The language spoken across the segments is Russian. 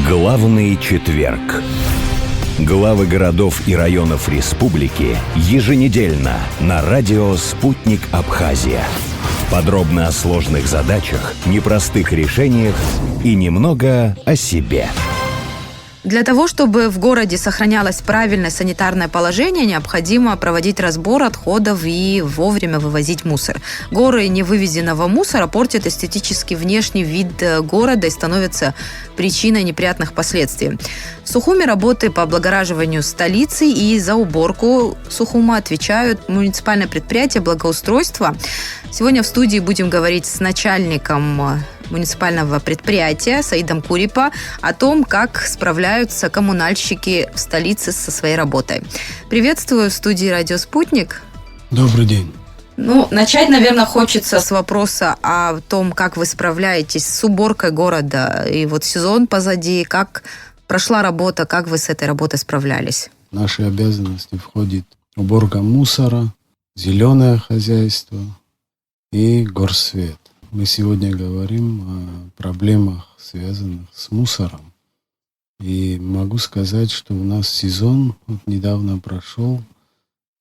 Главный четверг. Главы городов и районов республики еженедельно на радио «Спутник Абхазия». Подробно о сложных задачах, непростых решениях и немного о себе. Для того, чтобы в городе сохранялось правильное санитарное положение, необходимо проводить разбор отходов и вовремя вывозить мусор. Горы невывезенного мусора портят эстетический внешний вид города и становятся причиной неприятных последствий. В Сухуме работы по облагораживанию столицы и за уборку Сухума отвечают муниципальное предприятие благоустройства. Сегодня в студии будем говорить с начальником муниципального предприятия Саидом Курипа о том, как справляются коммунальщики в столице со своей работой. Приветствую в студии «Радио Спутник». Добрый день. Начать, наверное, хочется с вопроса о том, как вы справляетесь с уборкой города. И вот сезон позади, как прошла работа, как вы с этой работой справлялись? В наши обязанности входит уборка мусора, зеленое хозяйство и горсвет. Мы сегодня говорим о проблемах, связанных с мусором. И могу сказать, что у нас сезон недавно прошел,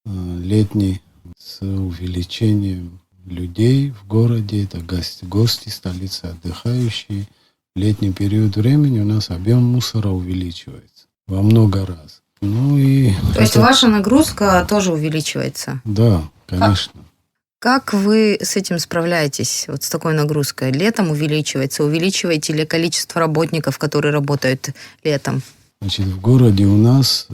летний, с увеличением людей в городе. Это гости столицы, отдыхающие. В летний период времени у нас объем мусора увеличивается во много раз. То есть ваша нагрузка тоже увеличивается? Да, конечно. Как вы с этим справляетесь, вот с такой нагрузкой? Летом увеличивается? Увеличиваете ли количество работников, которые работают летом? В городе у нас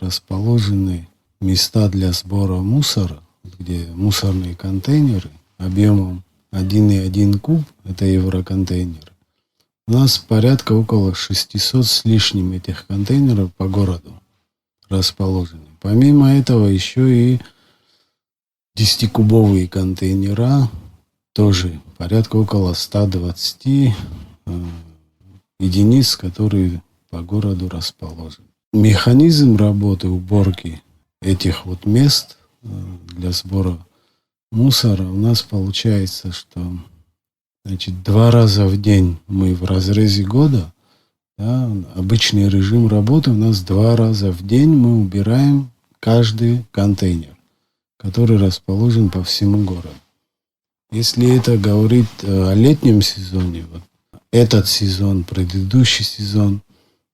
расположены места для сбора мусора, где мусорные контейнеры объемом 1,1 куб, это евроконтейнеры. У нас порядка около 600 с лишним этих контейнеров по городу расположены. Помимо этого еще и 10-кубовые контейнера, тоже порядка около 120 единиц, которые по городу расположены. Механизм работы уборки этих мест для сбора мусора у нас получается, что 2 раза в день мы в разрезе года, обычный режим работы у нас 2 раза в день мы убираем каждый контейнер, который расположен по всему городу. Если это говорить о летнем сезоне, этот сезон, предыдущий сезон,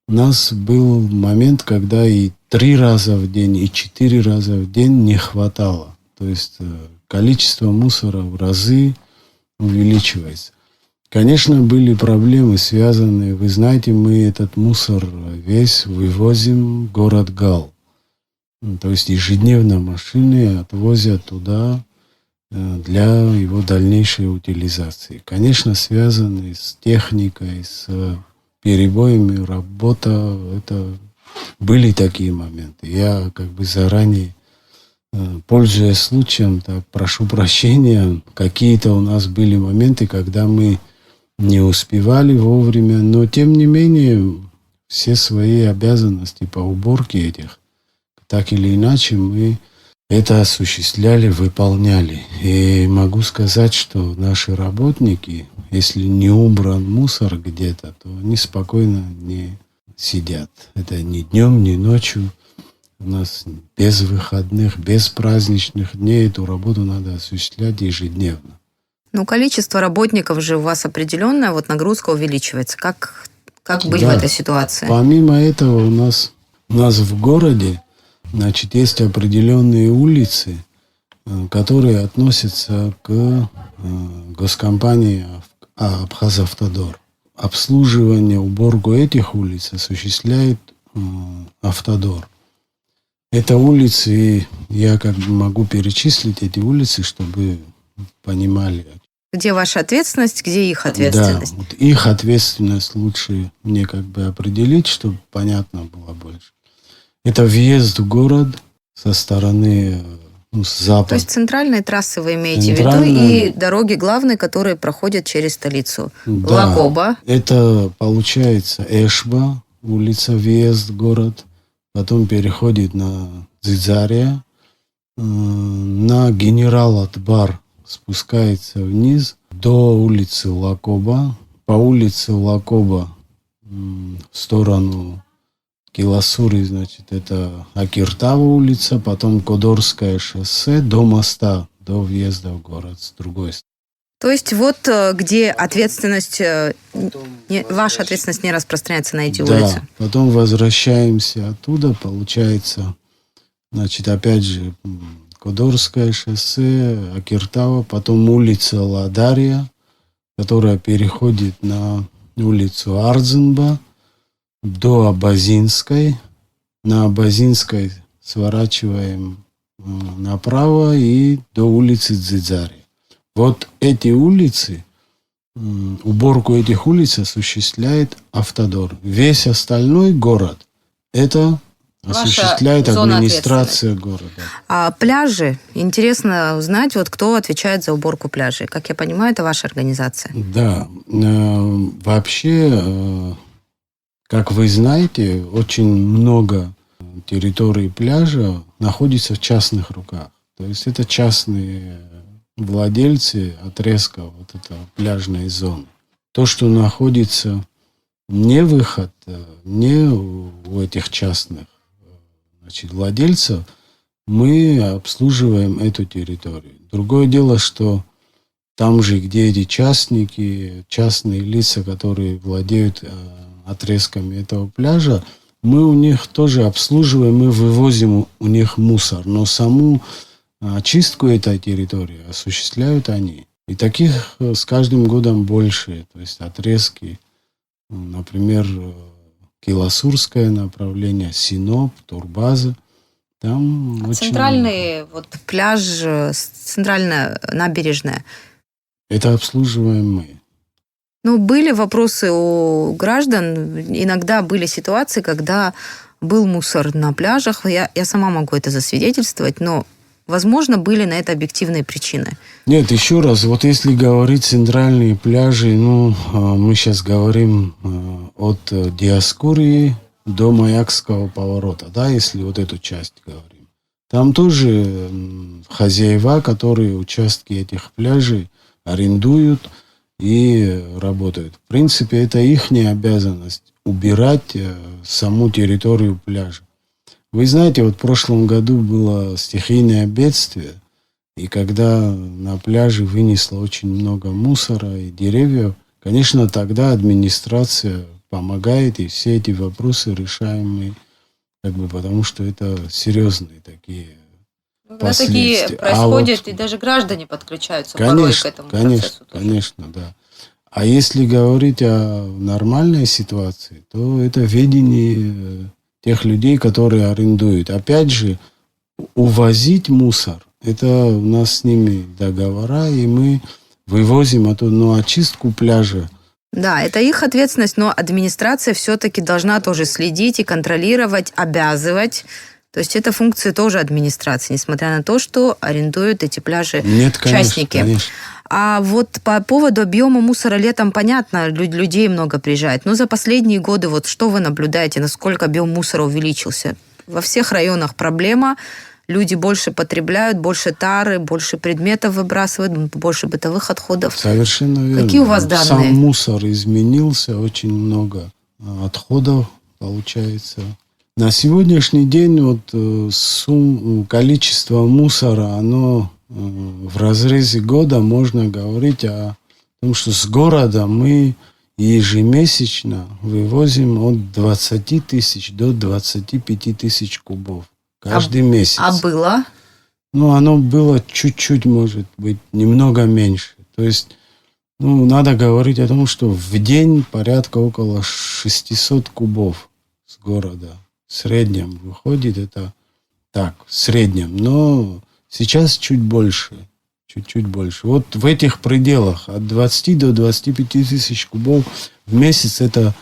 у нас был момент, когда и 3 раза в день, и 4 раза в день не хватало. То есть количество мусора в разы увеличивается. Конечно, были проблемы, связанные, вы знаете, мы этот мусор весь вывозим в город Гал. То есть ежедневно машины отвозят туда для его дальнейшей утилизации. Конечно, связанные с техникой, с перебоями работа, это были такие моменты. Я заранее, пользуясь случаем, прошу прощения, какие-то у нас были моменты, когда мы не успевали вовремя, но тем не менее все свои обязанности по уборке этих, так или иначе, мы это осуществляли, выполняли. И могу сказать, что наши работники, если не убран мусор где-то, то они спокойно не сидят. Это ни днем, ни ночью. У нас без выходных, без праздничных дней эту работу надо осуществлять ежедневно. Количество работников же у вас определенное, нагрузка увеличивается. Как быть в этой ситуации? Помимо этого у нас в городе есть определенные улицы, которые относятся к госкомпании Абхазавтодор. Обслуживание, уборку этих улиц осуществляет Автодор. Это улицы, я могу перечислить эти улицы, чтобы понимали. Где ваша ответственность, где их ответственность? Да, их ответственность лучше мне определить, чтобы понятно было больше. Это въезд в город со стороны с запада. То есть центральные трассы вы имеете в виду и дороги главные, которые проходят через столицу. Да, Лакоба. Это получается Эшба, улица, въезд в город. Потом переходит на Дзидзария, на Генерал-Атбар спускается вниз до улицы Лакоба. По улице Лакоба в сторону Киласури, значит, это Акиртава улица, потом Кодорское шоссе до моста, до въезда в город с другой стороны. То есть вот где ответственность, ваша ответственность не распространяется на эти улицы? Да, потом возвращаемся оттуда, получается, значит, опять же, Кодорское шоссе, Акиртава, потом улица Ладария, которая переходит на улицу Ардзенба, до Абазинской. На Абазинской сворачиваем направо и до улицы Дзидзари. Вот эти улицы, уборку этих улиц осуществляет Автодор. Весь остальной город это осуществляет администрация города. А пляжи? Интересно узнать, вот кто отвечает за уборку пляжей. Как я понимаю, это ваша организация. Да. Вообще, как вы знаете, очень много территорий пляжа находится в частных руках. То есть это частные владельцы отрезка вот этой пляжной зоны. То, что находится не выход, не у этих частных, значит, владельцев, мы обслуживаем эту территорию. Другое дело, что там же, где эти частники, частные лица, которые владеют отрезками этого пляжа, мы у них тоже обслуживаем, мы вывозим у них мусор. Но саму очистку этой территории осуществляют они. И таких с каждым годом больше. То есть отрезки, например, Киласурское направление, Синоп, Турбаза. Там очень... Центральный вот пляж, центральная набережная. Это обслуживаем мы. Ну, были вопросы у граждан. Иногда были ситуации, когда был мусор на пляжах. Я сама могу это засвидетельствовать, но, возможно, были на это объективные причины. Нет, еще раз, вот если говорить центральные пляжи, мы сейчас говорим от Диаскурии до Маякского поворота, да, если вот эту часть говорим. Там тоже хозяева, которые участки этих пляжей арендуют и работают. В принципе, это их обязанность убирать саму территорию пляжа. Вы знаете, вот в прошлом году было стихийное бедствие, и когда на пляже вынесло очень много мусора и деревьев, конечно, тогда администрация помогает, и все эти вопросы решаем мы, потому что это серьезные такие когда такие происходят, и даже граждане подключаются порой к этому процессу. Конечно, да. А если говорить о нормальной ситуации, то это ведение тех людей, которые арендуют. Опять же, увозить мусор, это у нас с ними договора, и мы вывозим оттуда, очистку пляжа. Да, это их ответственность, но администрация все-таки должна тоже следить и контролировать, обязывать. То есть это функции тоже администрации, несмотря на то, что арендуют эти пляжи частники. Конечно. А вот по поводу объема мусора летом, понятно, людей много приезжает. Но за последние годы вот что вы наблюдаете, насколько объем мусора увеличился? Во всех районах проблема. Люди больше потребляют, больше тары, больше предметов выбрасывают, больше бытовых отходов. Совершенно верно. Какие у вас данные? Сам мусор изменился, очень много отходов получается. На сегодняшний день количество мусора, оно в разрезе года можно говорить о том, что с города мы ежемесячно вывозим от 20 тысяч до 25 тысяч кубов каждый месяц. А было? Оно было чуть-чуть, может быть, немного меньше. То есть, надо говорить о том, что в день порядка около 600 кубов с города. В среднем выходит это так, в среднем. Но сейчас чуть больше. Чуть-чуть больше. Вот в этих пределах от 20 до 25 тысяч кубов в месяц это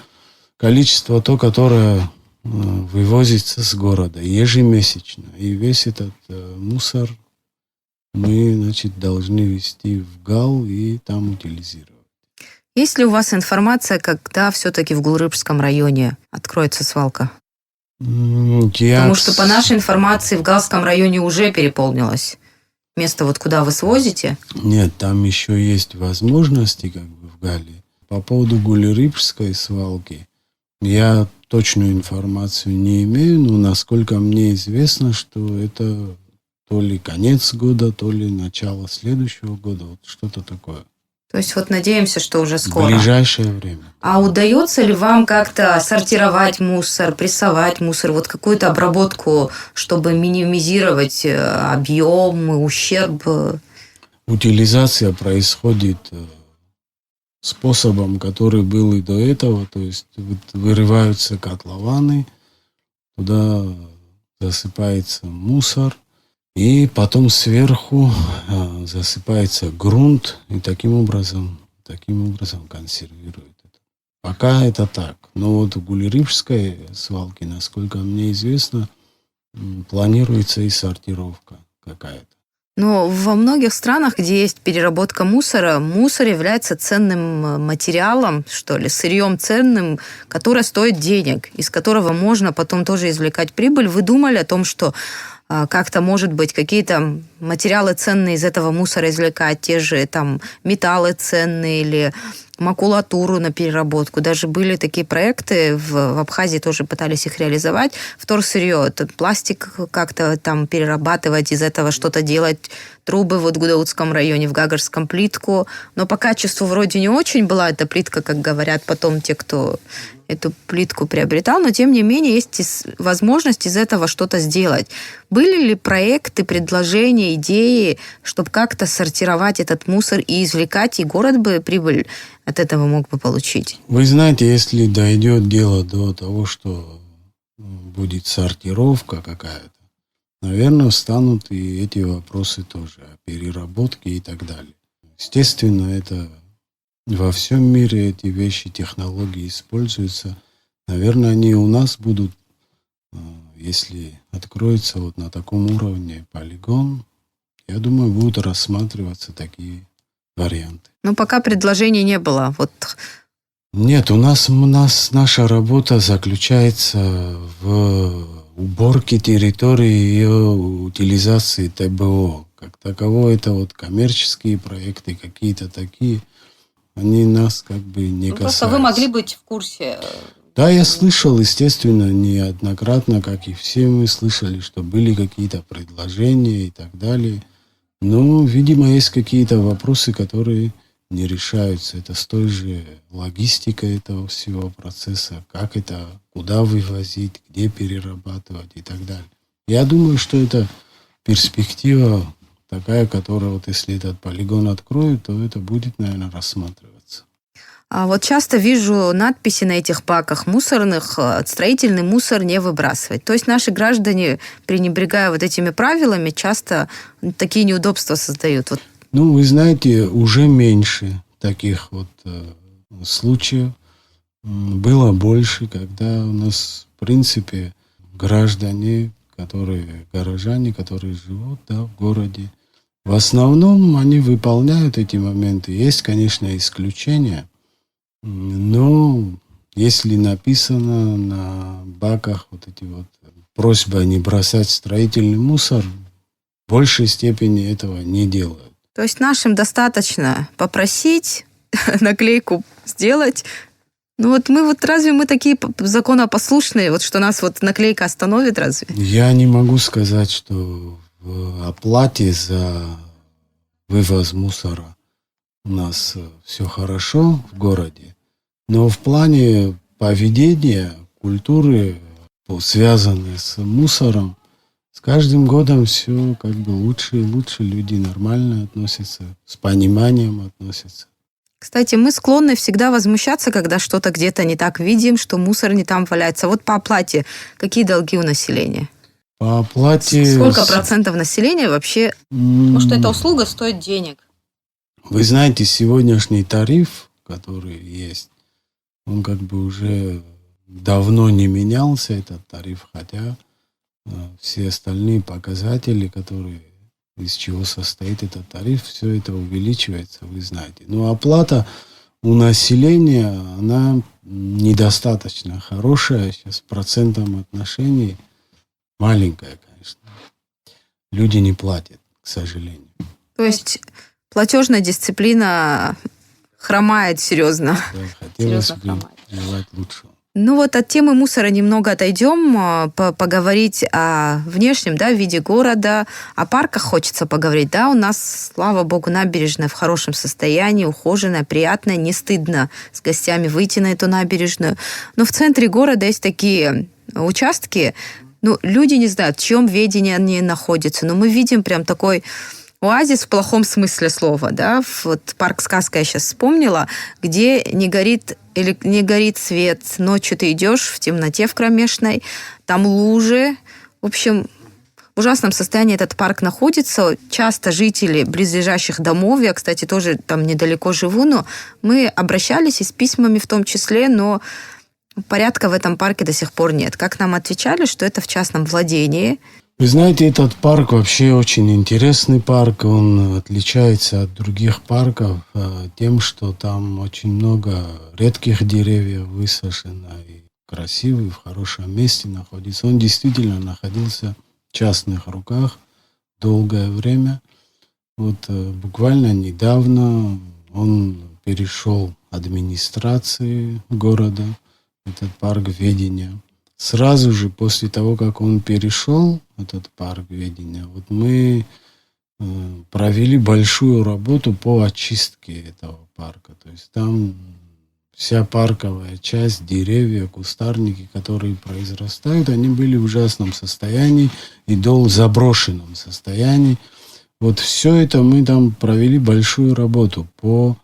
количество то, которое вывозится с города ежемесячно. И весь этот мусор мы, должны везти в ГАЛ и там утилизировать. Есть ли у вас информация, когда все-таки в Гулрыбском районе откроется свалка? Потому что по нашей информации в Галском районе уже переполнилось место, куда вы свозите. Нет, там еще есть возможности в Гале. По поводу Гулрыбской свалки, Я точную информацию не имею, но насколько мне известно, что это то ли конец года, то ли начало следующего года, вот что-то такое. То есть вот надеемся, что уже В скоро. ближайшее время. А удается ли вам как-то сортировать мусор, прессовать мусор, вот какую-то обработку, чтобы минимизировать объем, ущерб? Утилизация происходит способом, который был и до этого, то есть вырываются котлованы, туда засыпается мусор, и потом сверху засыпается грунт, и таким образом консервирует это. Пока это так. Но вот в Гулерибской свалке, насколько мне известно, планируется и сортировка какая-то. Но во многих странах, где есть переработка мусора, мусор является ценным материалом, что ли, сырьем ценным, которое стоит денег, из которого можно потом тоже извлекать прибыль. Вы думали о том, что как-то, может быть, какие-то материалы ценные из этого мусора извлекать, те же там металлы ценные или макулатуру на переработку. Даже были такие проекты, в Абхазии тоже пытались их реализовать. Вторсырье, это пластик как-то там перерабатывать, из этого что-то делать, трубы вот в Гудаутском районе, в Гагарском плитку. Но по качеству вроде не очень была эта плитка, как говорят потом те, кто эту плитку приобретал, но тем не менее есть возможность из этого что-то сделать. Были ли проекты, предложения, идеи, чтобы как-то сортировать этот мусор и извлекать, и город бы прибыль от этого мог бы получить? Вы знаете, если дойдет дело до того, что будет сортировка какая-то, наверное, встанут и эти вопросы тоже о переработке и так далее. Естественно, это во всем мире эти вещи, технологии используются. Наверное, они у нас будут, если откроется вот на таком уровне полигон, я думаю, будут рассматриваться такие варианты. Но пока предложений не было. Вот. Нет, у нас наша работа заключается в уборке территории и ее утилизации ТБО. Как таково, это вот коммерческие проекты, какие-то такие, они нас как бы не касаются. Просто вы могли быть в курсе. Да, я слышал, естественно, неоднократно, как и все мы слышали, что были какие-то предложения и так далее. Но, видимо, есть какие-то вопросы, которые не решаются. Это с той же логистикой этого всего процесса, как это, куда вывозить, где перерабатывать и так далее. Я думаю, что это перспектива такая, которая вот если этот полигон откроют, то это будет, наверное, рассматриваться. А вот часто вижу надписи на этих баках мусорных: строительный мусор не выбрасывать. То есть наши граждане, пренебрегая вот этими правилами, часто такие неудобства создают. Вот. Ну, вы знаете, уже меньше таких вот случаев. Было больше, когда у нас, в принципе, граждане, горожане, которые живут, да, в городе, в основном они выполняют эти моменты. Есть, конечно, исключения, но если написано на баках вот эти вот просьбы не бросать строительный мусор, в большей степени этого не делают. То есть нашим достаточно попросить, наклейку сделать. Ну вот разве мы такие законопослушные, вот что нас вот наклейка остановит, разве? Я не могу сказать, что в оплате за вывоз мусора у нас все хорошо в городе, но в плане поведения, культуры, связанной с мусором, с каждым годом все как бы лучше и лучше, люди нормально относятся, с пониманием относятся. Кстати, мы склонны всегда возмущаться, когда что-то где-то не так видим, что мусор не там валяется. Вот по оплате какие долги у населения? По оплате... Сколько процентов населения вообще? Потому что эта услуга стоит денег. Вы знаете, сегодняшний тариф, который есть, он как бы уже давно не менялся, этот тариф, хотя все остальные показатели, которые, из чего состоит этот тариф, все это увеличивается, вы знаете. Но оплата у населения, она недостаточно хорошая, сейчас процентом отношений маленькая, конечно. Люди не платят, к сожалению. То есть платежная дисциплина хромает серьезно. Да, хотелось бы желать лучшего. Ну вот от темы мусора немного отойдем, поговорить о внешнем, да, виде города, о парках хочется поговорить, да, у нас, слава богу, набережная в хорошем состоянии, ухоженная, приятная, не стыдно с гостями выйти на эту набережную. Но в центре города есть такие участки, ну, люди не знают, в чьем ведении они находятся, но мы видим прям такой оазис в плохом смысле слова, да, вот парк «Сказка» я сейчас вспомнила, где не горит свет, ночью ты идешь в темноте в кромешной, там лужи, в общем, в ужасном состоянии этот парк находится. Часто жители близлежащих домов, я, кстати, тоже там недалеко живу, но мы обращались и с письмами в том числе, но порядка в этом парке до сих пор нет. Как нам отвечали, что это в частном владении. Вы знаете, этот парк вообще очень интересный парк. Он отличается от других парков тем, что там очень много редких деревьев высажено и красивый, в хорошем месте находится. Он действительно находился в частных руках долгое время. Вот буквально недавно он перешел администрации города, этот парк ведения. Сразу же после того, как он перешел, этот парк ведения, вот мы провели большую работу по очистке этого парка. То есть там вся парковая часть, деревья, кустарники, которые произрастают, они были в ужасном состоянии и в заброшенном состоянии. Вот все это мы там провели большую работу по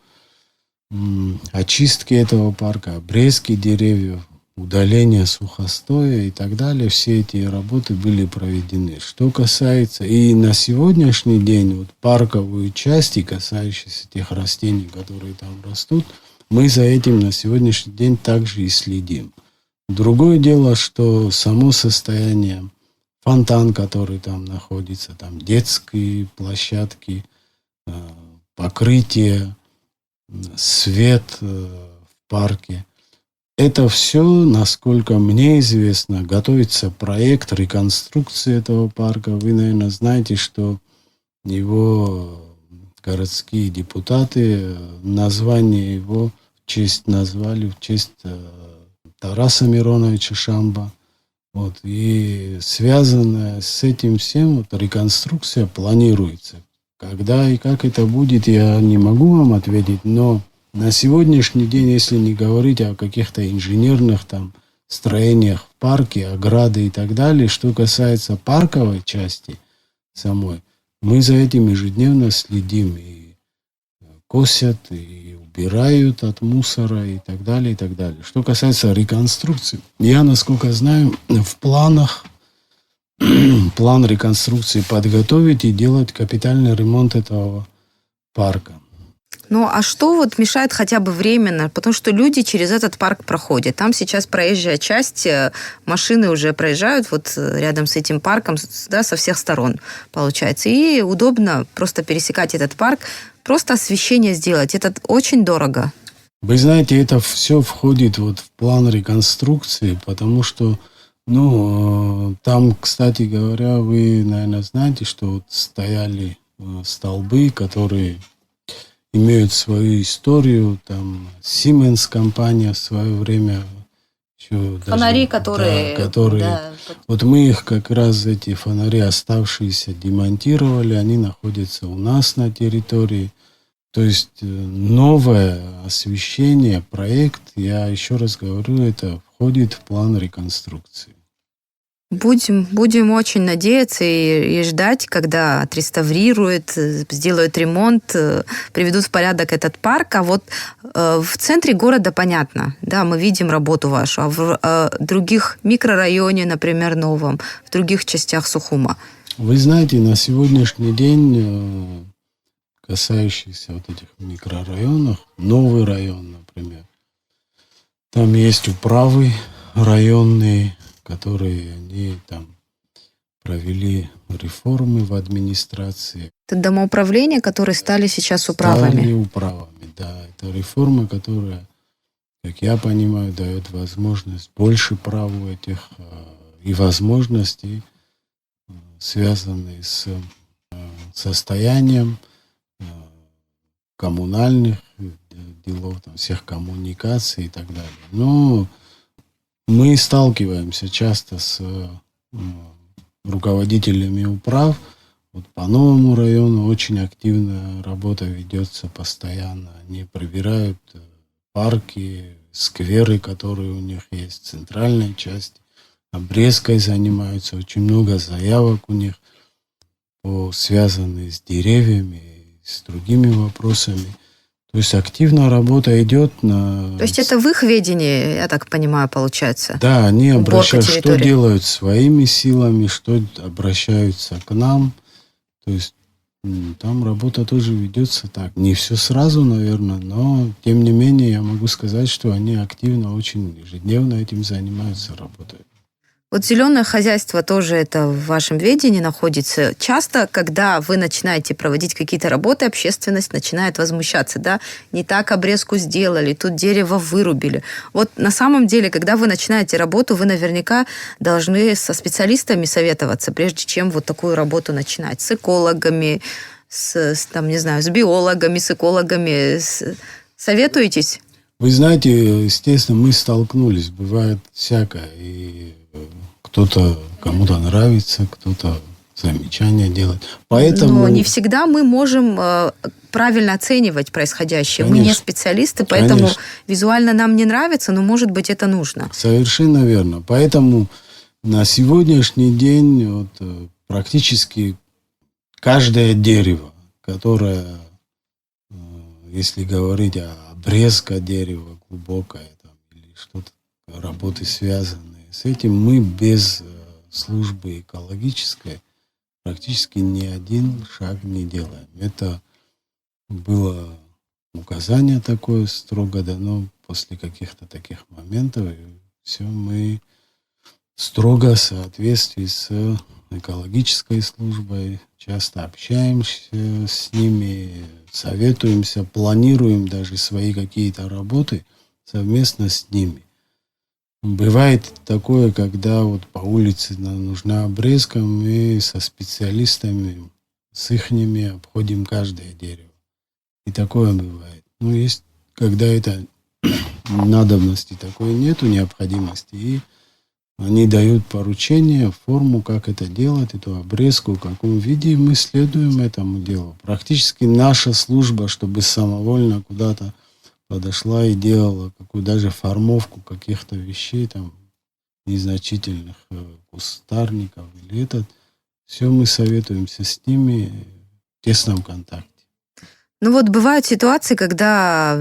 очистке этого парка, обрезке деревьев, удаление сухостоя и так далее. Все эти работы были проведены. Что касается и на сегодняшний день вот парковую часть, и касающиеся тех растений, которые там растут, мы за этим на сегодняшний день также и следим. Другое дело, что само состояние, фонтан, который там находится, там детские площадки, покрытие, свет в парке. Это все, насколько мне известно, готовится проект реконструкции этого парка. Вы, наверное, знаете, что его городские депутаты название его назвали в честь Тараса Мироновича Шамба. Вот. И связанная с этим всем вот, реконструкция планируется. Когда и как это будет, я не могу вам ответить, но на сегодняшний день, если не говорить о каких-то инженерных там строениях в парке, ограды и так далее, что касается парковой части самой, мы за этим ежедневно следим. И косят, и убирают от мусора и так далее, и так далее. Что касается реконструкции, я, насколько знаю, в планах план реконструкции подготовить и делать капитальный ремонт этого парка. Ну, а что вот мешает хотя бы временно? Потому что люди через этот парк проходят. Там сейчас проезжая часть, машины уже проезжают вот рядом с этим парком, да, со всех сторон, получается. И удобно просто пересекать этот парк, просто освещение сделать. Это очень дорого. Вы знаете, это все входит вот в план реконструкции, потому что, там, кстати говоря, вы, наверное, знаете, что вот стояли столбы, которые имеют свою историю. Там Siemens компания в свое время еще фонари, которые Да. вот мы их как раз, эти фонари оставшиеся, демонтировали, они находятся у нас на территории. То есть новое освещение, проект, я еще раз говорю, это входит в план реконструкции. Будем очень надеяться и ждать, когда отреставрируют, сделают ремонт, приведут в порядок этот парк. А вот в центре города понятно, да, мы видим работу вашу, а в других микрорайоне, например, Новом, в других частях Сухума? Вы знаете, на сегодняшний день, касающийся вот этих микрорайонов, новый район, например, там есть управы районные, которые они там провели реформы в администрации. Это домоуправления, которые стали сейчас управами. Стали управами, да. Это реформа, которая, как я понимаю, дает возможность больше прав у этих и возможностей, связанные с состоянием коммунальных делов, там, всех коммуникаций и так далее. Но Мы сталкиваемся часто с руководителями управ. Вот по новому району очень активная работа ведется постоянно. Они проверяют парки, скверы, которые у них есть, в центральной части. Обрезкой занимаются. Очень много заявок у них, связанные с деревьями и с другими вопросами. То есть активная работа идет на... То есть это в их ведении, я так понимаю, получается? Да, они обращаются, что территории. делают своими силами, что обращаются к нам. То есть там работа тоже ведется так. Не все сразу, наверное, но тем не менее я могу сказать, что они активно, очень ежедневно этим занимаются, работают. Вот зеленое хозяйство тоже это в вашем ведении находится. Часто, когда вы начинаете проводить какие-то работы, общественность начинает возмущаться, да, не так обрезку сделали, тут дерево вырубили. Вот на самом деле, когда вы начинаете работу, вы наверняка должны со специалистами советоваться, прежде чем вот такую работу начинать, с экологами, там, не знаю, с биологами, с экологами. Советуетесь? Вы знаете, естественно, мы столкнулись, бывает всякое, и кто-то, кому-то нравится, кто-то замечания делает. Поэтому... Но не всегда мы можем правильно оценивать происходящее. Конечно. Мы не специалисты, поэтому Конечно. визуально нам не нравится, но, может быть, это нужно. Совершенно верно. Поэтому на сегодняшний день вот, практически каждое дерево, которое, если говорить о обрезке дерева глубокое там, или что-то, работы связанные с этим, мы без службы экологической практически ни один шаг не делаем. Это было указание такое строго дано после каких-то таких моментов. И все мы строго в соответствии с экологической службой часто общаемся с ними, советуемся, планируем даже свои какие-то работы совместно с ними. Бывает такое, когда вот по улице нужна обрезка, мы со специалистами, с ихними обходим каждое дерево. И такое бывает. Ну, есть, когда это надобности такой нету, необходимости, и они дают поручение, форму, как это делать, эту обрезку, в каком виде, и мы следуем этому делу. Практически наша служба, чтобы самовольно куда-то подошла и делала какую даже формовку каких-то вещей, там, незначительных кустарников или этот. Все мы советуемся с ними в тесном контакте. Ну вот бывают ситуации, когда,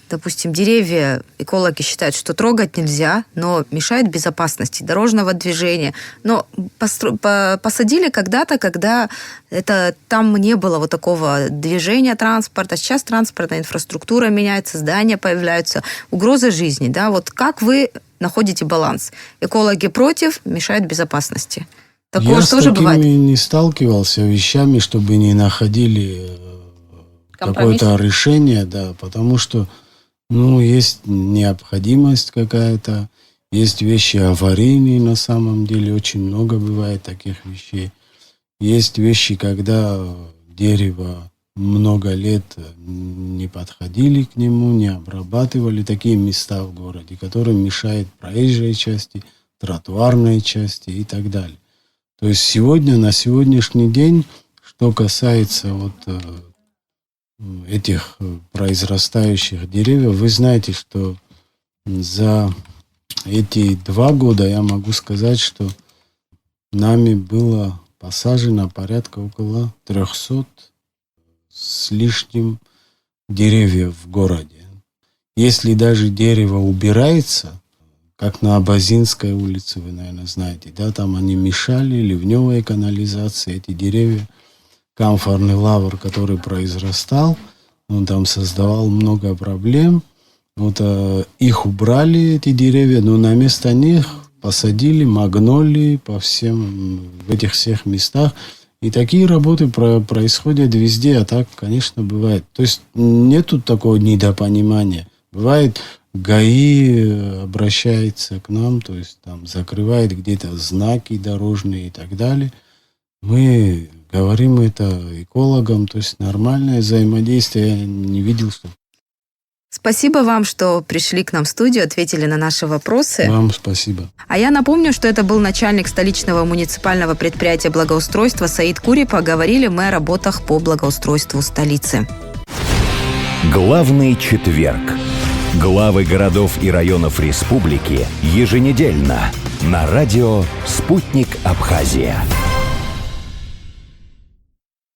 допустим, деревья экологи считают, что трогать нельзя, но мешает безопасности дорожного движения. Но посадили когда-то, когда там не было вот такого движения транспорта. Сейчас транспортная инфраструктура меняется, здания появляются, угроза жизни. Да? Вот как вы находите баланс? Экологи против, мешает безопасности. Такое Я тоже с такими бывает? не сталкивался вещами, чтобы не находили какое-то решение, да, потому что, есть необходимость какая-то, есть вещи аварийные на самом деле, очень много бывает таких вещей. Есть вещи, когда дерево много лет не подходили к нему, не обрабатывали, такие места в городе, которые мешают проезжей части, тротуарной части и так далее. То есть на сегодняшний день, что касается этих произрастающих деревьев, вы знаете, что за эти 2 года я могу сказать, что нами было посажено порядка около 300 с лишним деревьев в городе. Если даже дерево убирается, как на Абазинской улице, вы, наверное, знаете, да, там они мешали, ливневая канализация, эти деревья, камфорный лавр, который произрастал, он там создавал много проблем. Их убрали, эти деревья, но на место них посадили магнолии в этих всех местах. И такие работы происходят везде, а так, конечно, бывает. То есть нету такого недопонимания. Бывает, ГАИ обращается к нам, то есть там закрывает где-то знаки дорожные и так далее. Мы говорим это экологам, то есть нормальное взаимодействие. Я не видел, что... Спасибо вам, что пришли к нам в студию, ответили на наши вопросы. Вам спасибо. А я напомню, что это был начальник столичного муниципального предприятия благоустройства Саид Курипа. Говорили мы о работах по благоустройству столицы. Главный четверг. Главы городов и районов республики еженедельно на радио «Спутник Абхазия».